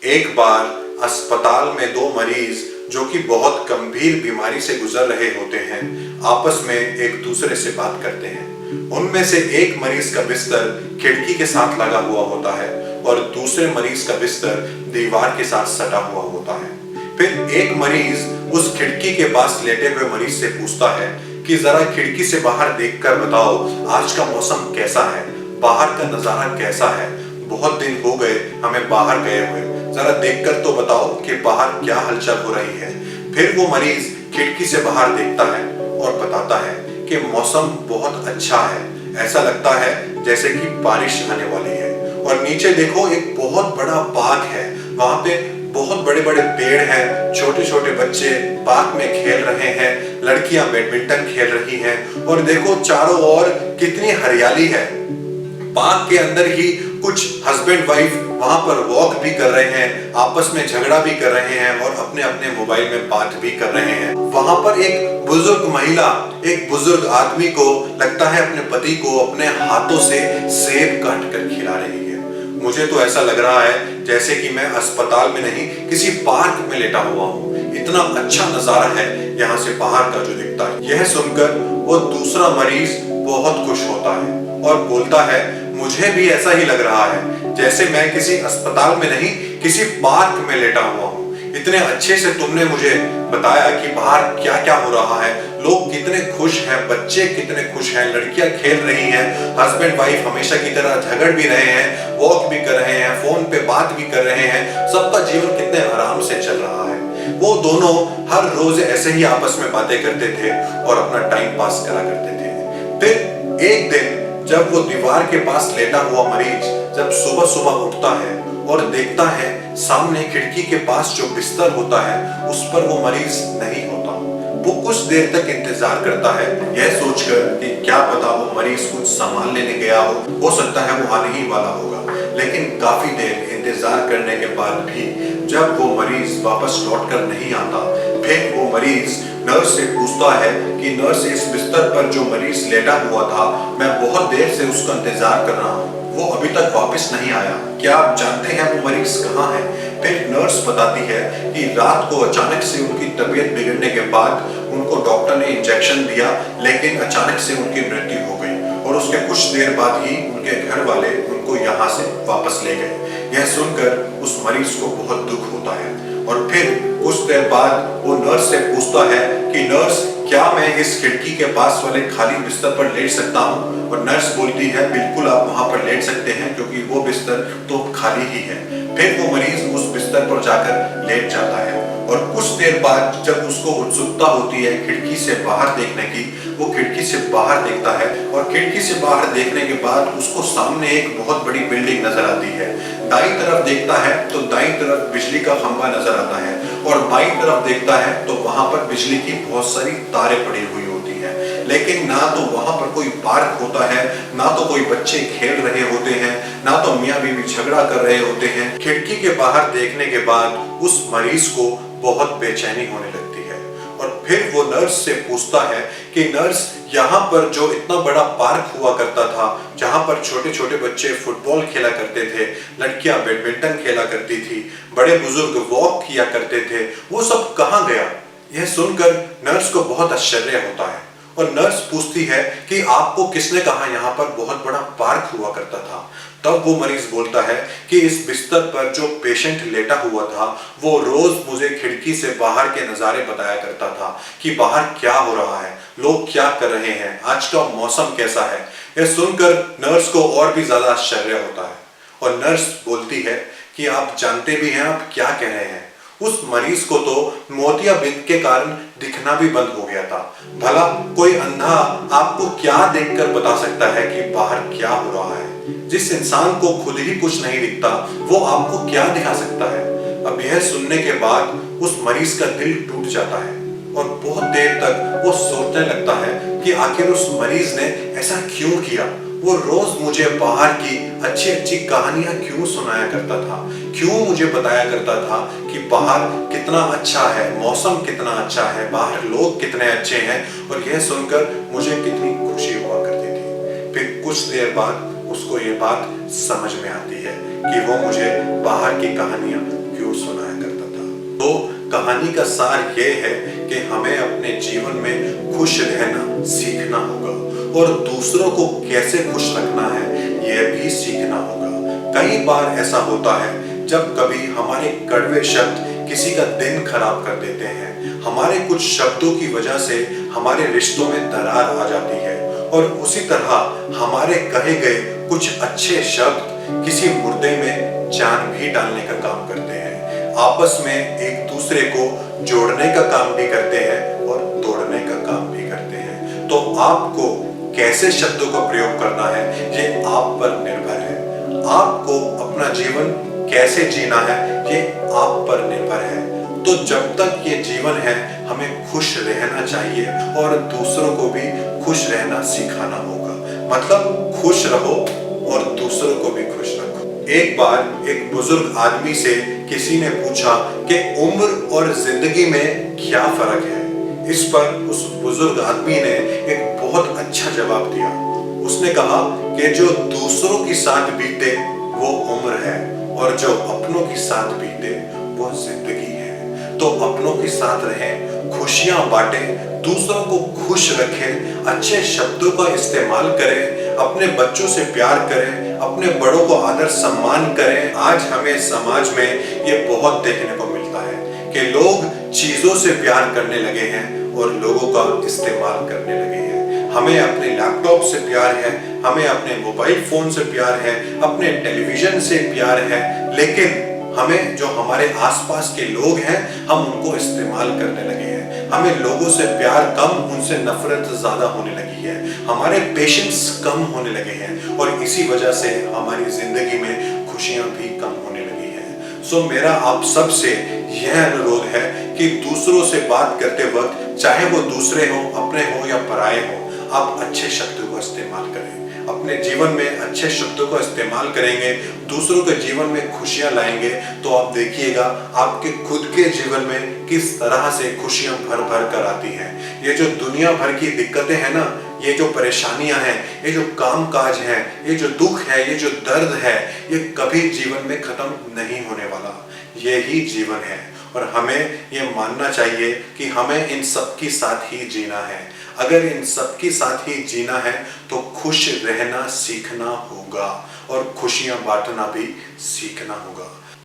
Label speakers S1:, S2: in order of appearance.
S1: एक बार अस्पताल में दो मरीज जो कि बहुत गंभीर बीमारी से गुजर रहे होते हैं, आपस में एक दूसरे से बात करते हैं। उनमें से एक मरीज का बिस्तर खिड़की के साथ लगा हुआ होता है और दूसरे मरीज का बिस्तर दीवार के साथ सटा हुआ होता है। फिर एक मरीज उस खिड़की के पास लेटे हुए मरीज से पूछता है कि जरा खिड़की से बाहर देखकर बताओ, आज का मौसम कैसा है, बाहर का नजारा कैसा है, बहुत दिन हो गए हमें बाहर गए हुए, जरा देखकर तो बताओ कि बाहर क्या हलचल हो रही है। फिर वो मरीज खिड़की से बाहर देखता है और बताता है कि मौसम बहुत अच्छा है, ऐसा लगता है जैसे कि बारिश आने वाली है। और नीचे देखो, एक बहुत बड़ा बाग है, वहां पे बहुत बड़े बड़े पेड़ हैं, छोटे छोटे बच्चे पार्क में खेल रहे हैं, लड़कियां बैडमिंटन खेल रही हैं और देखो चारों ओर कितनी हरियाली है। पार्क के अंदर ही कुछ हस्बैंड वाइफ वहां पर वॉक भी कर रहे हैं, आपस में झगड़ा भी कर रहे हैं और अपने अपने मोबाइल में बात भी कर रहे हैं। वहां पर एक बुजुर्ग महिला एक बुजुर्ग आदमी को लगता है अपने पति को अपने हाथों से सेब काट कर खिला रही है। मुझे तो ऐसा लग रहा है जैसे कि मैं अस्पताल में नहीं, किसी पार्क में लेटा हुआ हूँ। इतना अच्छा नजारा है यहाँ से बाहर का जो दिखता है। यह सुनकर वो दूसरा मरीज बहुत खुश होता है और बोलता है, मुझे भी ऐसा ही लग रहा है जैसे मैं किसी अस्पताल में नहीं, किसी पार्क में लेटा हुआ हूँ। इतने अच्छे से तुमने मुझे बताया कि बाहर क्या क्या हो रहा है, लोग कितने खुश हैं, बच्चे कितने खुश हैं, लड़कियां खेल रही हैं, हस्बैंड वाइफ हमेशा की तरह झगड़ भी रहे हैं, वॉक भी कर रहे हैं, फोन पे बात भी कर रहे हैं, सबका जीवन कितने आराम से चल रहा है। वो दोनों हर रोज ऐसे ही आपस में बातें करते थे और अपना टाइम पास करा करते थे। फिर एक दिन जब वो दीवार के पास लेटा हुआ मरीज जब सुबह सुबह उठता है और देखता है सामने खिड़की के पास जो बिस्तर होता है उस पर वो मरीज नहीं होता। वो कुछ देर तक इंतजार करता है, यह सोचकर कि क्या पता वो मरीज कुछ सामान लेने गया हो सकता है वो आने ही वाला होगा। लेकिन काफी देर इंतजार करने के बाद भी जब वो मरीज वापस लौट कर नहीं आता, फिर वो मरीज नर्स से पूछता है कि नर्स, इस बिस्तर पर जो मरीज लेटा हुआ था, मैं बहुत देर से उसका इंतजार कर रहा हूँ, वो अभी तक वापस नहीं आया, क्या आप जानते हैं वो मरीज कहाँ है? फिर नर्स बताती है कि रात को अचानक से उनकी तबीयत बिगड़ने के बाद उनको डॉक्टर ने इंजेक्शन दिया, लेकिन अचानक से उनकी मृत्यु हो गई और उसके कुछ देर बाद ही उनके घर वाले उनको यहाँ से वापस ले गए। यह सुनकर उस मरीज को बहुत दुख होता है और फिर कुछ देर बाद वो नर्स से पूछता है कि नर्स, क्या मैं इस खिड़की के पास वाले खाली बिस्तर पर लेट सकता हूँ? और नर्स बोलती है, बिल्कुल आप वहां पर लेट सकते हैं क्योंकि वो बिस्तर तो खाली ही है। फिर वो मरीज उस बिस्तर पर जाकर लेट जाता है और कुछ देर बाद जब उसको उत्सुकता होती है खिड़की से बाहर देखने की, वो खिड़की से बाहर देखता है और खिड़की से बाहर देखने के बाद उसको सामने एक बहुत बड़ी बिल्डिंग नजर आती है। दाईं तरफ देखता है तो दाईं तरफ बिजली का खंभा नजर आता है और बाईं तरफ देखता है तो वहां पर बिजली की बहुत सारी तारें पड़ी हुई होती हैं, लेकिन ना तो वहां पर कोई पार्क होता है, ना तो कोई बच्चे खेल रहे होते हैं, ना तो मियां बीवी झगड़ा कर रहे होते हैं। खिड़की के बाहर देखने के बाद उस मरीज को बहुत बेचैनी होने लगती है और फिर वो नर्स से पूछता है कि नर्स, यहाँ पर जो इतना बड़ा पार्क हुआ करता था, जहाँ पर छोटे छोटे बच्चे फुटबॉल खेला करते थे, लड़कियां बैडमिंटन खेला करती थी, बड़े बुजुर्ग वॉक किया करते थे, वो सब कहाँ गया? यह सुनकर नर्स को बहुत आश्चर्य होता है और नर्स पूछती है कि आपको किसने कहा यहाँ पर बहुत बड़ा पार्क हुआ करता था? तब वो मरीज बोलता है कि इस बिस्तर पर जो पेशेंट लेटा हुआ था वो रोज मुझे खिड़की से बाहर के नजारे बताया करता था कि बाहर क्या हो रहा है, लोग क्या कर रहे हैं, आज का मौसम कैसा है। यह सुनकर नर्स को और भी ज्यादा आश्चर्य होता है और नर्स बोलती है कि आप जानते भी हैं आप क्या कह रहे हैं। उस मरीज को तो मोतियाबिंद के कारण दिखना भी बंद हो गया था। भला कोई अंधा आपको क्या देखकर बता सकता है कि बाहर क्या हो रहा है? जिस इंसान को खुद ही कुछ नहीं दिखता वो आपको क्या दिखा सकता है? अब यह सुनने के बाद उस मरीज का दिल टूट जाता है और बहुत देर तक वो सोचने लगता है कि आखिर उस मरीज ने ऐसा क्यों किया। वो रोज मुझे बाहर की अच्छी अच्छी कहानियां क्यों सुनाया करता था, क्यों मुझे बताया करता था कि बाहर कितना अच्छा है, मौसम कितना अच्छा है, बाहर लोग कितने अच्छे हैं, और यह सुनकर मुझे कितनी खुशी हुआ करती थी। फिर कुछ देर बाद उसको ये बात समझ में आती है कि वो मुझे बाहर की कहानियां क्यों सुनाया करता था। तो कहानी का सार ये है कि हमें अपने जीवन में खुश रहना सीखना होगा और दूसरों को कैसे खुश रखना है यह भी सीखना होगा। कई बार ऐसा होता है जब कभी हमारे कड़वे शब्द किसी का दिन खराब कर देते हैं। हमारे कुछ शब्दों की वजह से हमारे रिश्तों में दरार आ जाती है और उसी तरह हमारे कहे गए कुछ अच्छे शब्द किसी मुर्दे में जान भी डालने का काम करते हैं। आपस में एक दूसरे को जोड़ने का काम भी करते हैं और तोड़ने का काम भी करते हैं। तो आपको कैसे शब्दों का प्रयोग करना है ये आप पर निर्भर है। आपको अपना जीवन कैसे जीना है ये आप पर निर्भर है। तो जब तक ये जीवन है हमें खुश रहना चाहिए और दूसरों को भी खुश रहना सिखाना होगा। मतलब खुश रहो और दूसरों को भी खुश रखो। एक बार एक बुजुर्ग आदमी से किसी ने पूछा कि उम्र और जिंदगी में क्या फर्क है। इस पर उस बुजुर्ग आदमी ने एक बहुत अच्छा जवाब दिया। उसने कहा कि जो दूसरों के साथ बीते वो उम्र है और जो अपनों के साथ बीते वो जिंदगी है। तो अपनों के साथ रहें, खुशियां बांटें, दूसरों को खुश रखें, अच्छे शब्दों का इस्तेमाल करें, अपने बच्चों से प्यार करें, अपने बड़ों को आदर सम्मान करें। आज हमें समाज में ये बहुत देखने को मिलता है कि लोग चीजों से प्यार करने लगे हैं और लोगों का इस्तेमाल करने लगे हैं। हमें अपने लैपटॉप से प्यार है, हमें अपने मोबाइल फोन से प्यार है, अपने टेलीविजन से प्यार है, लेकिन हमें जो हमारे आसपास के लोग हैं हम उनको इस्तेमाल करने लगे हैं। हमें लोगों से प्यार कम, उनसे नफरत ज्यादा होने लगी है। हमारे पेशेंस कम होने लगे हैं और इसी वजह से हमारी जिंदगी में खुशियां भी कम होने लगी हैं। सो मेरा आप सब से यह अनुरोध है कि दूसरों से बात करते वक्त, चाहे वो दूसरे हो, अपने हो या पराये हो, आप अच्छे शब्दों का इस्तेमाल करें। अपने जीवन में अच्छे शब्दों का इस्तेमाल करेंगे, दूसरों के जीवन में खुशियां लाएंगे, तो आप देखिएगा आपके खुद के जीवन में किस तरह से खुशियां भर भर कर आती हैं। ये जो दुनिया भर की दिक्कतें हैं ना, ये जो परेशानियां हैं, ये जो काम काज है, ये जो दुख है, ये जो दर्द है, ये कभी जीवन में खत्म नहीं होने वाला। ये ही जीवन है और हमें ये मानना चाहिए कि हमें इन सबके साथ ही जीना है। अगर इन सबके साथ ही जीना है तो खुश रहना सीखना होगा और खुशियां बांटना भी सीखना होगा।